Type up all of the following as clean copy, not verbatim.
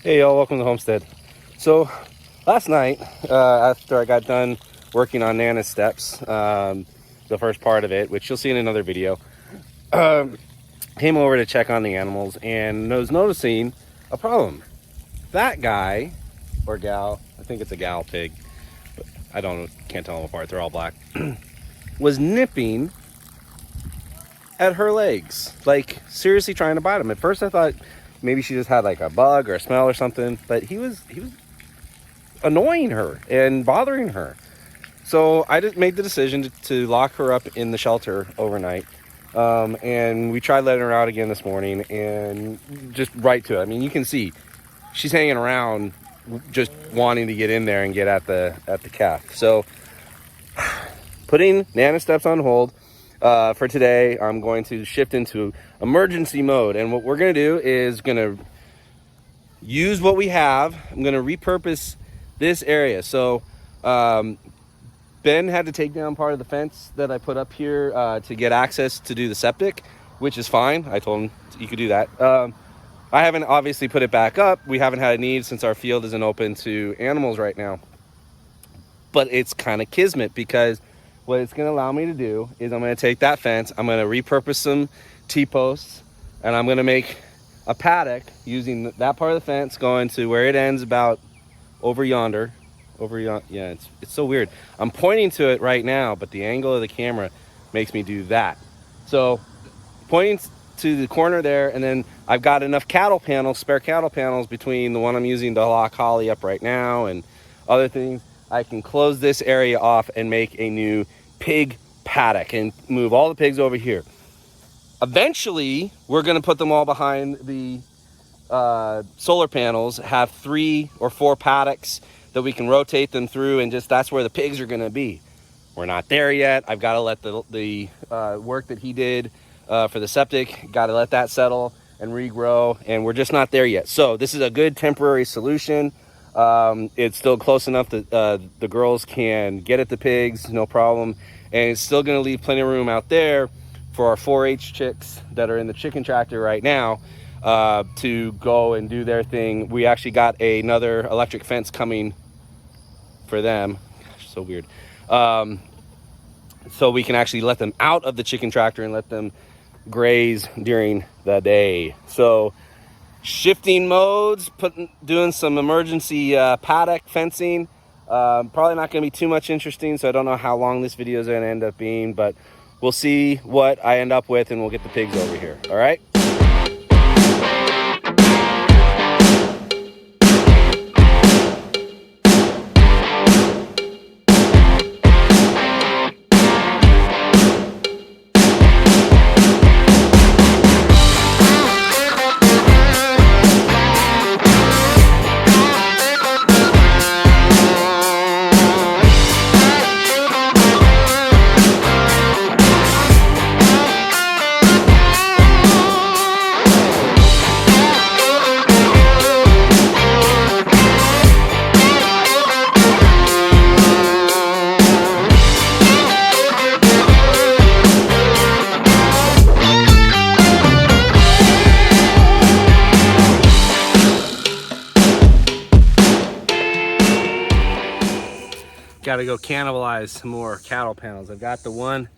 Hey y'all, welcome to Homestead. So last night, after I got done working on Nana's steps, the first part of it, which you'll see in another video, came over to check on the animals and was noticing a problem. That guy or gal, I think it's a gal pig, but can't tell them apart, they're all black, was nipping at her legs, like seriously trying to bite them. At first I thought maybe she just had like a bug or a smell or something, but he was annoying her and bothering her. So I just made the decision to lock her up in the shelter overnight. And we tried letting her out again this morning, and just right to it. I mean, you can see she's hanging around just wanting to get in there and get at the calf. So putting Nana steps on hold for today. I'm going to shift into emergency mode, and what we're going to do is going to use what we have. I'm going to repurpose this area. So Ben had to take down part of the fence that I put up here to get access to do the septic, which is fine. I told him you could do that. I haven't obviously put it back up. We haven't had a need since our field isn't open to animals right now. But it's kind of kismet, because what it's going to allow me to do is I'm going to take that fence, I'm going to repurpose some T-posts, and I'm going to make a paddock using that part of the fence going to where it ends, about over yonder. Yeah, it's so weird. I'm pointing to it right now, but the angle of the camera makes me do that. So pointing to the corner there, and then I've got enough cattle panels, spare cattle panels, between the one I'm using to lock Holly up right now and other things. I can close this area off and make a new pig paddock and move all the pigs over here. Eventually, we're going to put them all behind the solar panels, have 3 or 4 paddocks that we can rotate them through, and just that's where the pigs are going to be. We're not there yet. I've got to let the work that he did for the septic, got to let that settle and regrow, and we're just not there yet. So this is a good temporary solution. It's still close enough that the girls can get at the pigs, no problem, and it's still going to leave plenty of room out there for our 4-H chicks that are in the chicken tractor right now to go and do their thing. We actually got another electric fence coming for them. Gosh, so weird. So we can actually let them out of the chicken tractor and let them graze during the day. So shifting modes, doing some emergency paddock fencing. Probably not going to be too much interesting, so I don't know how long this video is going to end up being, but we'll see what I end up with, and we'll get the pigs over here. All right. Got to go cannibalize some more cattle panels. I've got the one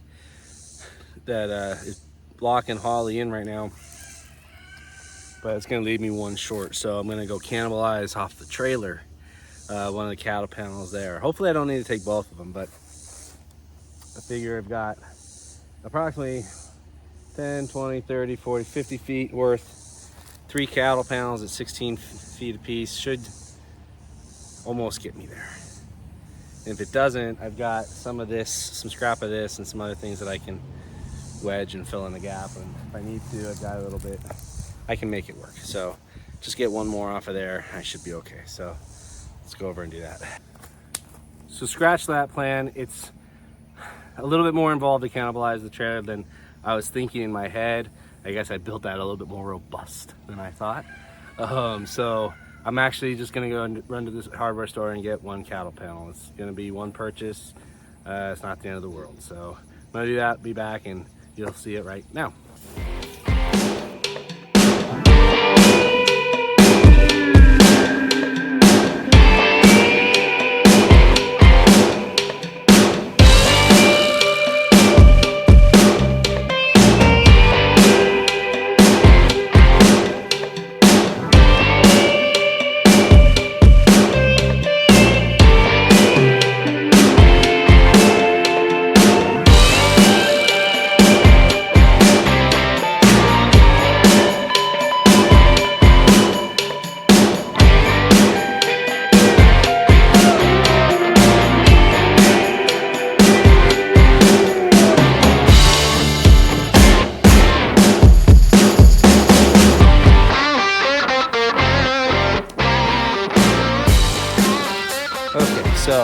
that is blocking Holly in right now, but it's going to leave me one short. So I'm going to go cannibalize off the trailer one of the cattle panels there. Hopefully I don't need to take both of them, but I figure I've got approximately 10, 20, 30, 40, 50 feet worth. 3 cattle panels at 16 feet apiece should almost get me there. If it doesn't, I've got some of this, some scrap of this, and some other things that I can wedge and fill in the gap. And if I need to, I've got a little bit, I can make it work. So just get one more off of there, I should be okay. So let's go over and do that. So scratch that plan. It's a little bit more involved to cannibalize the trailer than I was thinking in my head. I guess I built that a little bit more robust than I thought. So I'm actually just gonna go and run to this hardware store and get 1 cattle panel. It's gonna be one purchase. It's not the end of the world. So I'm gonna do that, be back, and you'll see it right now.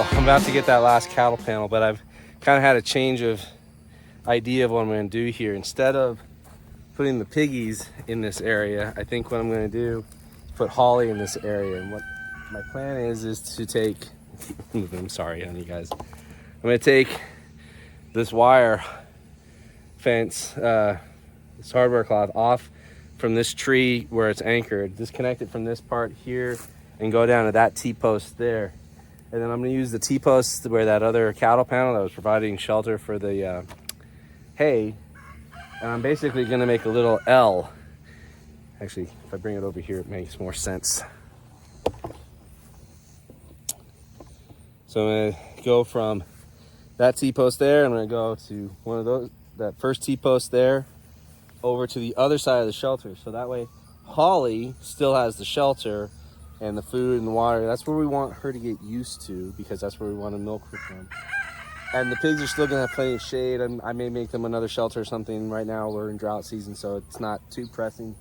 So I'm about to get that last cattle panel, but I've kind of had a change of idea of what I'm going to do here. Instead of putting the piggies in this area, I think what I'm going to do is put Holly in this area. And what my plan is to take, I'm sorry on you guys, I'm going to take this wire fence, this hardware cloth off from this tree where it's anchored, disconnect it from this part here and go down to that T-post there. And then I'm going to use the T-post where that other cattle panel that was providing shelter for the hay. And I'm basically going to make a little L. Actually, if I bring it over here, it makes more sense. So I'm going to go from that T-post there. I'm going to go to one of those, that first T-post there, over to the other side of the shelter. So that way Holly still has the shelter and the food and the water. That's where we want her to get used to, because that's where we want to milk her from. And the pigs are still gonna have plenty of shade. I may make them another shelter or something. Right now we're in drought season, so it's not too pressing.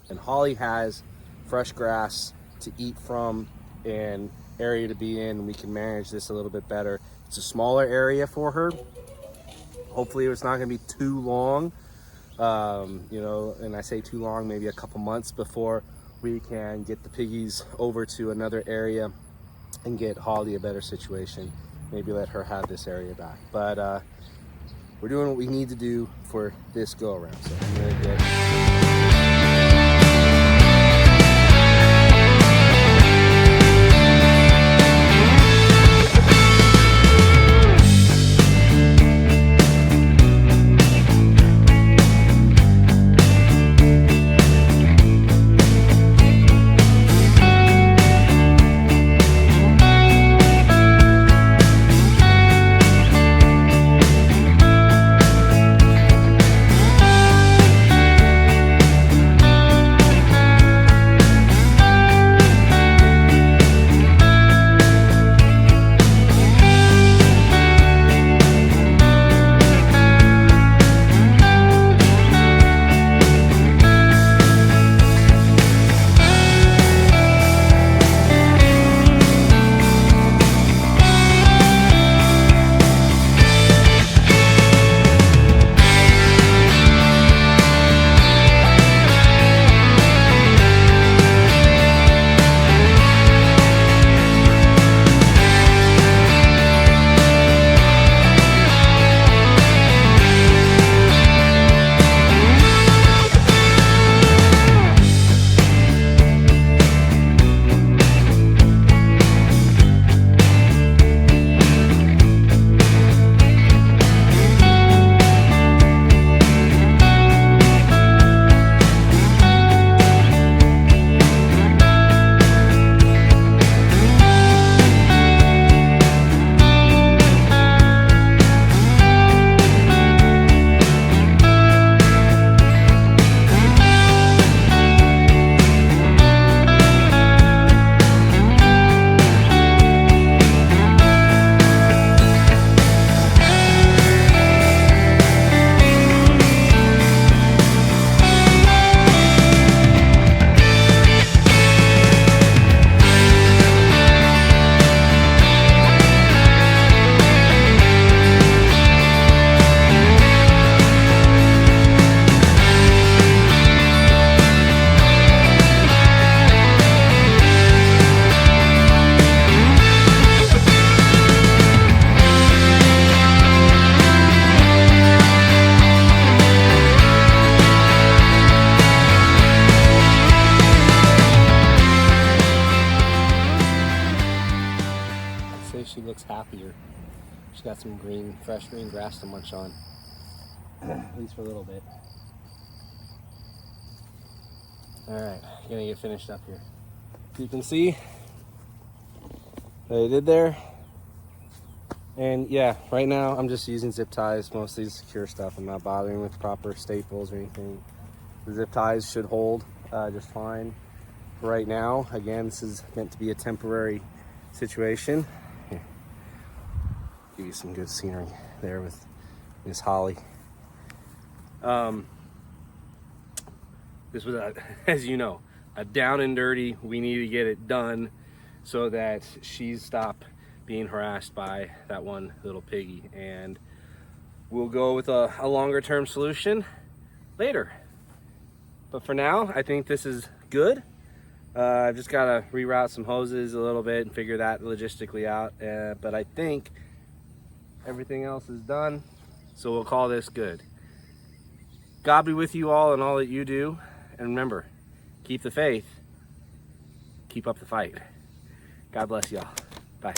And Holly has fresh grass to eat from and area to be in, and we can manage this a little bit better. It's a smaller area for her. Hopefully it's not gonna be too long. You know, and I say too long, maybe a couple months before we can get the piggies over to another area and get Holly a better situation. Maybe let her have this area back. But we're doing what we need to do for this go around. So I'm gonna get she looks happier. She's got some green, fresh green grass to munch on, at least for a little bit. All right, gonna get finished up here. You can see what I did there. And yeah, right now I'm just using zip ties, mostly to secure stuff. I'm not bothering with proper staples or anything. The zip ties should hold just fine. Right now, again, this is meant to be a temporary situation. Here. Give you some good scenery there with Miss Holly. This was, as you know, a down and dirty. We need to get it done so that she's stopped being harassed by that one little piggy, and we'll go with a longer term solution later. But for now, I think this is good. I've just got to reroute some hoses a little bit and figure that logistically out. But I think everything else is done, so we'll call this good. God be with you all and all that you do. And remember, keep the faith, keep up the fight. God bless y'all. Bye.